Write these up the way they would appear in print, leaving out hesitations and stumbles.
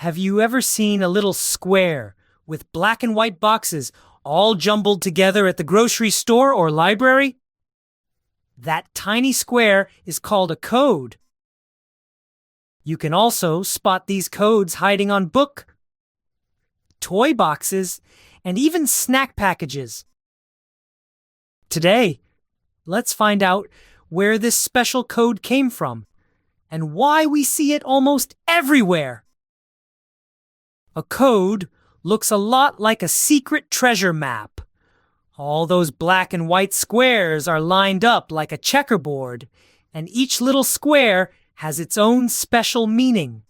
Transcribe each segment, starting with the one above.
Have you ever seen a little square with black and white boxes all jumbled together at the grocery store or library? That tiny square is called a code. You can also spot these codes hiding on book, toy boxes, and even snack packages. Today, let's find out where this special code came from and why we see it almost everywhere. A code looks a lot like a secret treasure map. All those black and white squares are lined up like a checkerboard, and each little square has its own special meaning.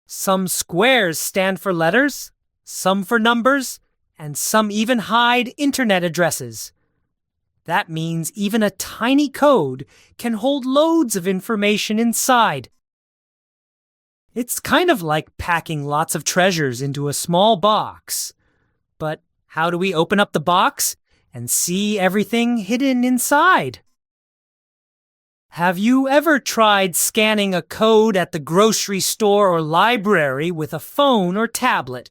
Some squares stand for letters, some for numbers, and some even hide internet addresses. That means even a tiny code can hold loads of information inside. It's kind of like packing lots of treasures into a small box. But how do we open up the box and see everything hidden inside? Have you ever tried scanning a code at the grocery store or library with a phone or tablet?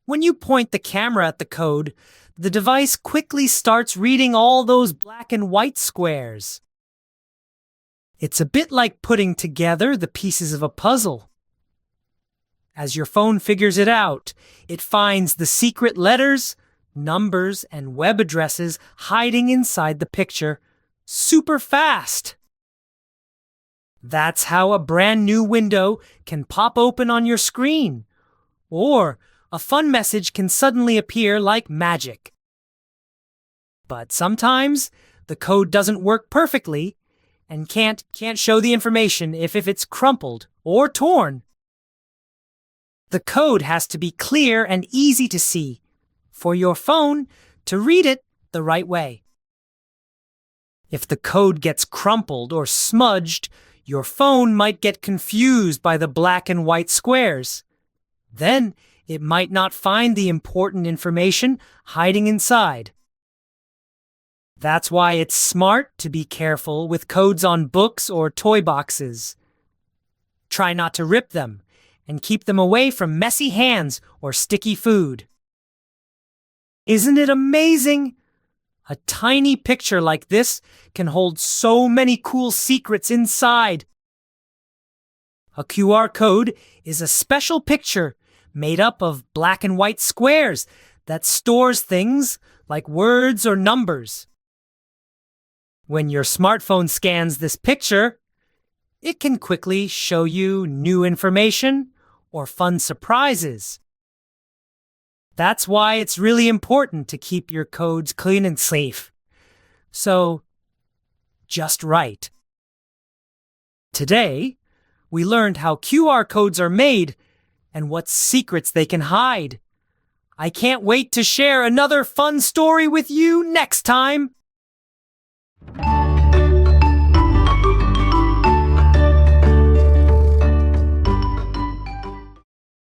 When you point the camera at the code, the device quickly starts reading all those black and white squares. It's a bit like putting together the pieces of a puzzle. As your phone figures it out, it finds the secret letters, numbers, and web addresses hiding inside the picture super fast. That's how a brand new window can pop open on your screen, or a fun message can suddenly appear like magic. But sometimes the code doesn't work perfectly and can't show the information if it's crumpled or torn. The code has to be clear and easy to see for your phone to read it the right way. If the code gets crumpled or smudged, your phone might get confused by the black and white squares. Then it might not find the important information hiding inside. That's why it's smart to be careful with codes on books or toy boxes. Try not to rip them and keep them away from messy hands or sticky food. Isn't it amazing? A tiny picture like this can hold so many cool secrets inside. A QR code is a special picture made up of black and white squares that stores things like words or numbers. When your smartphone scans this picture, it can quickly show you new information or fun surprises. That's why it's really important to keep your codes clean and safe. So, just right. Today, we learned how QR codes are made and what secrets they can hide. I can't wait to share another fun story with you next time.